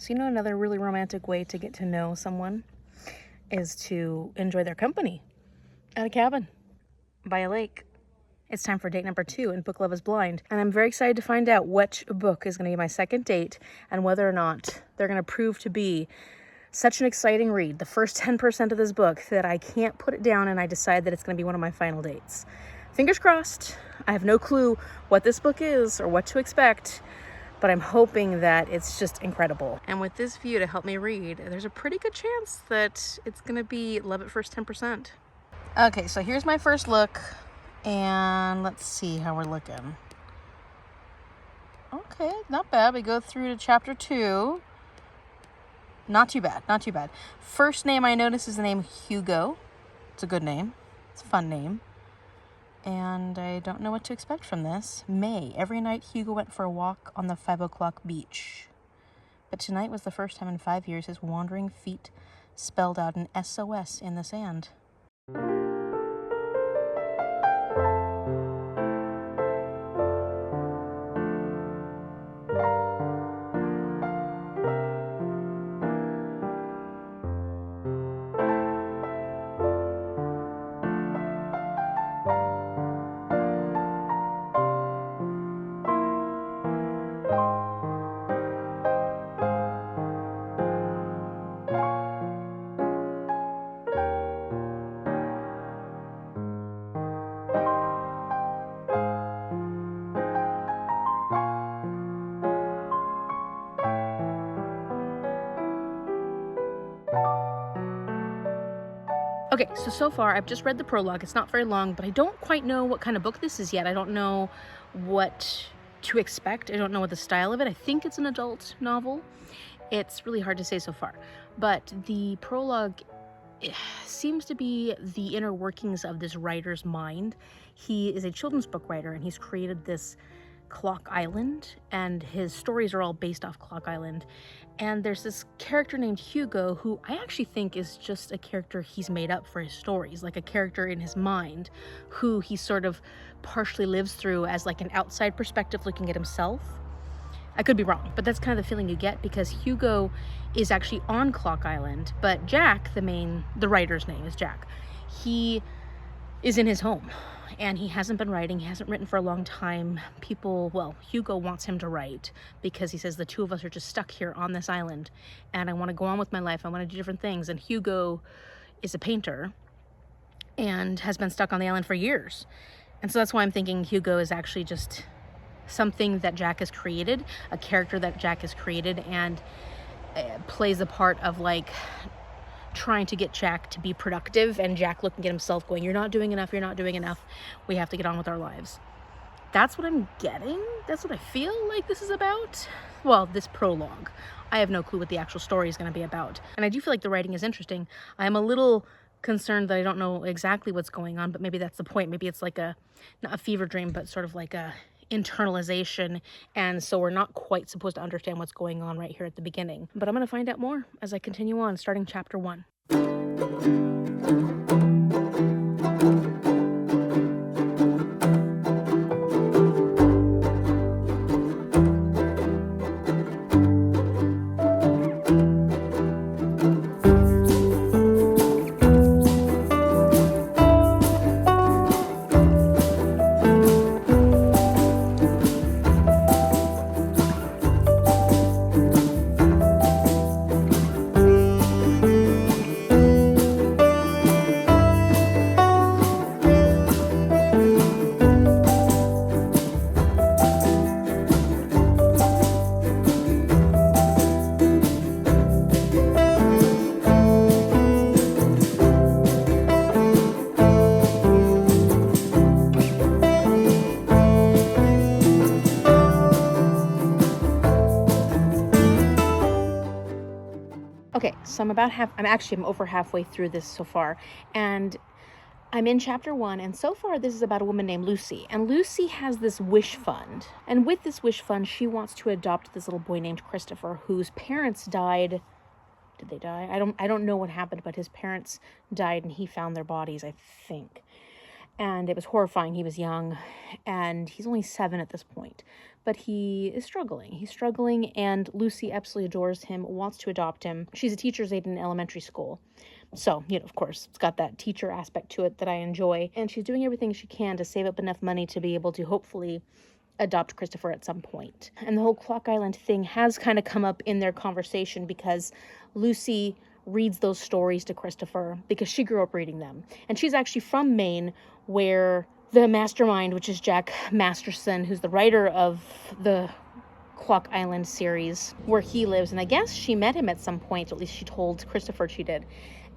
So, another really romantic way to get to know someone is to enjoy their company at a cabin by a lake. It's time for date number 2 in Book Love is Blind. And I'm very excited to find out which book is going to be my second date and whether or not they're going to prove to be such an exciting read, the first 10% of this book, that I can't put it down and I decide that it's going to be one of my final dates. Fingers crossed. I have no clue what this book is or what to expect, but I'm hoping that it's just incredible. And with this view to help me read, there's a pretty good chance that it's going to be love at first 10%. Okay, so here's my first look, and let's see how we're looking. Okay, not bad. We go through to chapter 2. Not too bad, not too bad. First name I notice is the name Hugo. It's a good name. It's a fun name. And I don't know what to expect from this. May. Every night Hugo went for a walk on the 5 o'clock beach. But tonight was the first time in 5 years his wandering feet spelled out an SOS in the sand. Okay, so far I've just read the prologue. It's not very long, but I don't quite know what kind of book this is yet. I don't know what to expect. I don't know what the style of it. I think it's an adult novel. It's really hard to say so far. But the prologue seems to be the inner workings of this writer's mind. He is a children's book writer, and he's created this Clock Island, and his stories are all based off Clock Island. And there's this character named Hugo who I actually think is just a character he's made up for his stories, like a character in his mind who he sort of partially lives through as like an outside perspective looking at himself. I could be wrong, but that's kind of the feeling you get, because Hugo is actually on Clock Island, but Jack, the writer's name is Jack, he is in his home. And he hasn't been writing. He hasn't written for a long time. Hugo wants him to write because he says the two of us are just stuck here on this island and I want to go on with my life. I want to do different things. And Hugo is a painter and has been stuck on the island for years. And so that's why I'm thinking Hugo is actually just something that Jack has created, a character that Jack has created, and plays a part of like trying to get Jack to be productive, and Jack looking at himself going, you're not doing enough, we have to get on with our lives. That's what I'm getting. That's what I feel like this is about. Well, this prologue. I have no clue what the actual story is going to be about. And I do feel like the writing is interesting. I'm a little concerned that I don't know exactly what's going on, but maybe that's the point. Maybe it's like not a fever dream, but sort of like a internalization, and so we're not quite supposed to understand what's going on right here at the beginning. But I'm going to find out more as I continue on, starting chapter 1. Okay, so I'm over halfway through this so far, and I'm in chapter 1, and so far this is about a woman named Lucy, and Lucy has this wish fund, and with this wish fund, she wants to adopt this little boy named Christopher, whose parents died. Did they die? I don't know what happened, but his parents died, and he found their bodies, I think. And it was horrifying. He was young, and he's only 7 at this point. But he is struggling. He's struggling, and Lucy absolutely adores him, wants to adopt him. She's a teacher's aide in elementary school. So, of course, it's got that teacher aspect to it that I enjoy. And she's doing everything she can to save up enough money to be able to hopefully adopt Christopher at some point. And the whole Clock Island thing has kind of come up in their conversation because Lucy reads those stories to Christopher because she grew up reading them. And she's actually from Maine, where the mastermind, which is Jack Masterson, who's the writer of the Clock Island series, where he lives. And I guess she met him at some point, at least she told Christopher she did.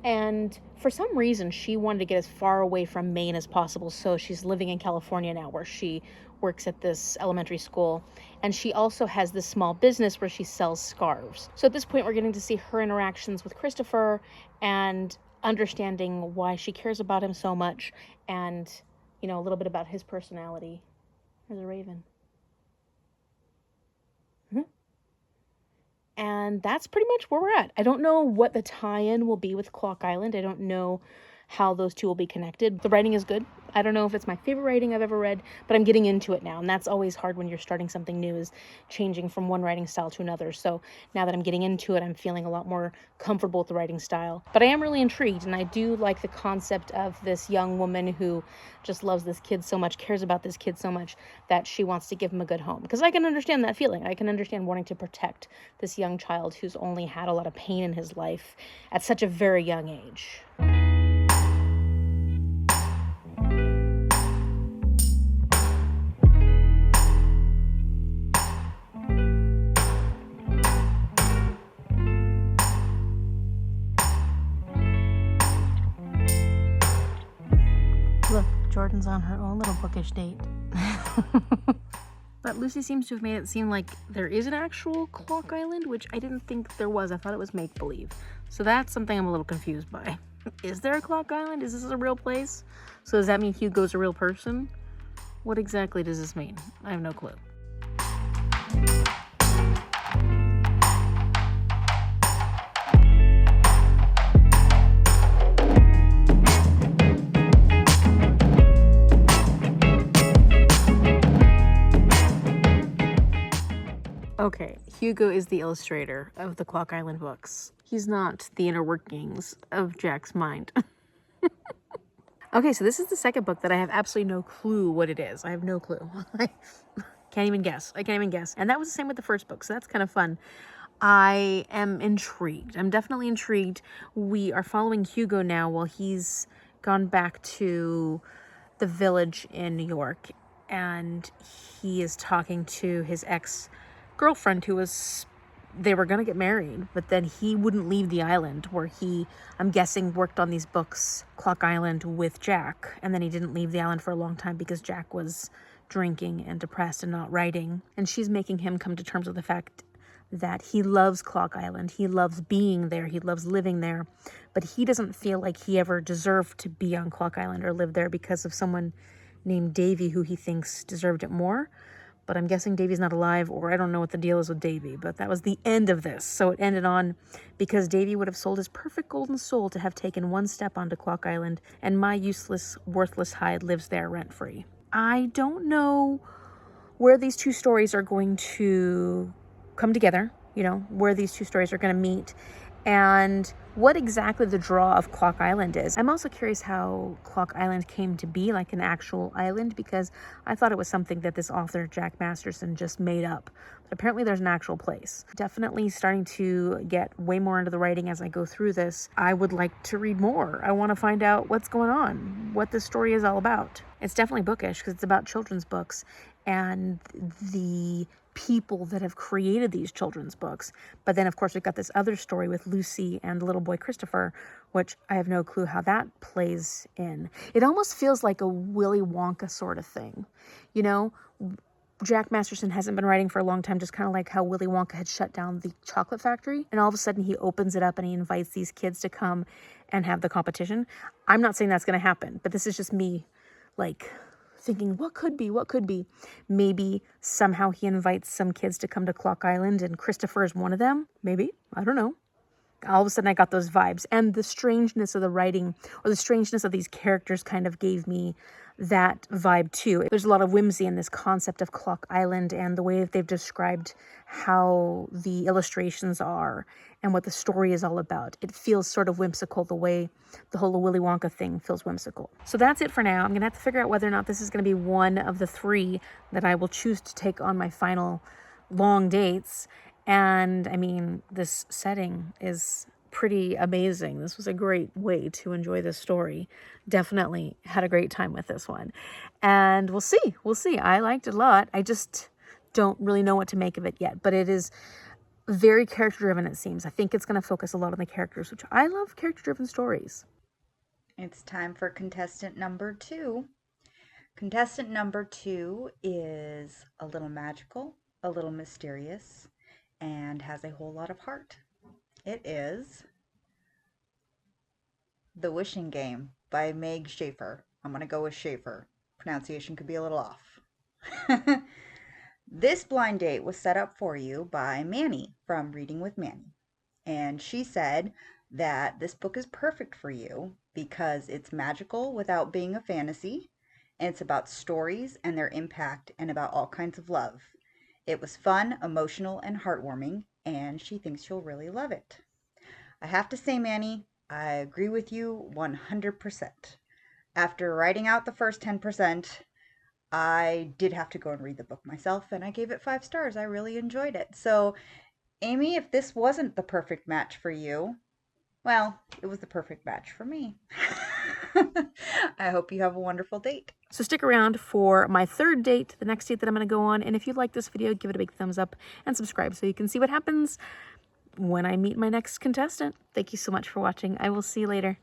And for some reason, she wanted to get as far away from Maine as possible. So she's living in California now, where she works at this elementary school. And she also has this small business where she sells scarves. So at this point, we're getting to see her interactions with Christopher and understanding why she cares about him so much. And, a little bit about his personality. There's a raven. And that's pretty much where we're at. I don't know what the tie-in will be with Clock Island. I don't know how those two will be connected. The writing is good. I don't know if it's my favorite writing I've ever read, but I'm getting into it now. And that's always hard when you're starting something new, is changing from one writing style to another. So now that I'm getting into it, I'm feeling a lot more comfortable with the writing style. But I am really intrigued, and I do like the concept of this young woman who just loves this kid so much, cares about this kid so much, that she wants to give him a good home. Because I can understand that feeling. I can understand wanting to protect this young child who's only had a lot of pain in his life at such a very young age. Look, Jordan's on her own little bookish date. But Lucy seems to have made it seem like there is an actual Clock Island, which I didn't think there was. I thought it was make-believe. So that's something I'm a little confused by. Is there a Clock Island? Is this a real place? So does that mean Hugo's a real person? What exactly does this mean? I have no clue. Okay, Hugo is the illustrator of the Clock Island books. He's not the inner workings of Jack's mind. Okay, so this is the second book that I have absolutely no clue what it is. I have no clue. I can't even guess. And that was the same with the first book, so that's kind of fun. I am intrigued. I'm definitely intrigued. We are following Hugo now while he's gone back to the village in New York, and he is talking to his ex-girlfriend they were going to get married, but then he wouldn't leave the island where he, I'm guessing, worked on these books, Clock Island, with Jack. And then he didn't leave the island for a long time because Jack was drinking and depressed and not writing. And she's making him come to terms with the fact that he loves Clock Island. He loves being there. He loves living there. But he doesn't feel like he ever deserved to be on Clock Island or live there because of someone named Davy who he thinks deserved it more. But I'm guessing Davy's not alive, or I don't know what the deal is with Davy. But that was the end of this. So it ended on because Davy would have sold his perfect golden soul to have taken one step onto Clock Island, and my useless, worthless hide lives there rent-free. I don't know where these two stories are going to come together, where these two stories are going to meet, and what exactly the draw of Clock Island is. I'm also curious how Clock Island came to be, like an actual island, because I thought it was something that this author, Jack Masterson, just made up. But apparently there's an actual place. Definitely starting to get way more into the writing as I go through this. I would like to read more. I want to find out what's going on, what this story is all about. It's definitely bookish because it's about children's books and the people that have created these children's books. But then, of course, we've got this other story with Lucy and the little boy Christopher, which I have no clue how that plays in. It almost feels like a Willy Wonka sort of thing. Jack Masterson hasn't been writing for a long time, just kind of like how Willy Wonka had shut down the chocolate factory. And all of a sudden he opens it up and he invites these kids to come and have the competition. I'm not saying that's going to happen, but this is just me, thinking, what could be? Maybe somehow he invites some kids to come to Clock Island and Christopher is one of them. Maybe. I don't know. all of a sudden I got those vibes. And the strangeness of the writing, or the strangeness of these characters, kind of gave me that vibe too. There's a lot of whimsy in this concept of Clock Island, and the way that they've described how the illustrations are and what the story is all about. It feels sort of whimsical, the way the whole Willy Wonka thing feels whimsical. So that's it for now. I'm gonna have to figure out whether or not this is gonna be one of the 3 that I will choose to take on my final long dates. And I mean, this setting is pretty amazing. This was a great way to enjoy this story. Definitely had a great time with this one. And we'll see. We'll see. I liked it a lot. I just don't really know what to make of it yet. But it is very character-driven, it seems. I think it's going to focus a lot on the characters, which I love character-driven stories. It's time for contestant number 2. Contestant number 2 is a little magical, a little mysterious, and has a whole lot of heart. It is The Wishing Game by Meg Schaefer. I'm going to go with Schaefer. Pronunciation could be a little off. This blind date was set up for you by Manny from Reading with Manny. And she said that this book is perfect for you because it's magical without being a fantasy, and it's about stories and their impact and about all kinds of love. It was fun, emotional, and heartwarming, and she thinks you'll really love it. I have to say, Manny, I agree with you 100%. After writing out the first 10%, I did have to go and read the book myself, and I gave it 5 stars. I really enjoyed it. So, Amy, if this wasn't the perfect match for you, well, it was the perfect match for me. I hope you have a wonderful date. So stick around for my 3rd date, the next date that I'm going to go on. And if you like this video, give it a big thumbs up and subscribe so you can see what happens when I meet my next contestant. Thank you so much for watching. I will see you later.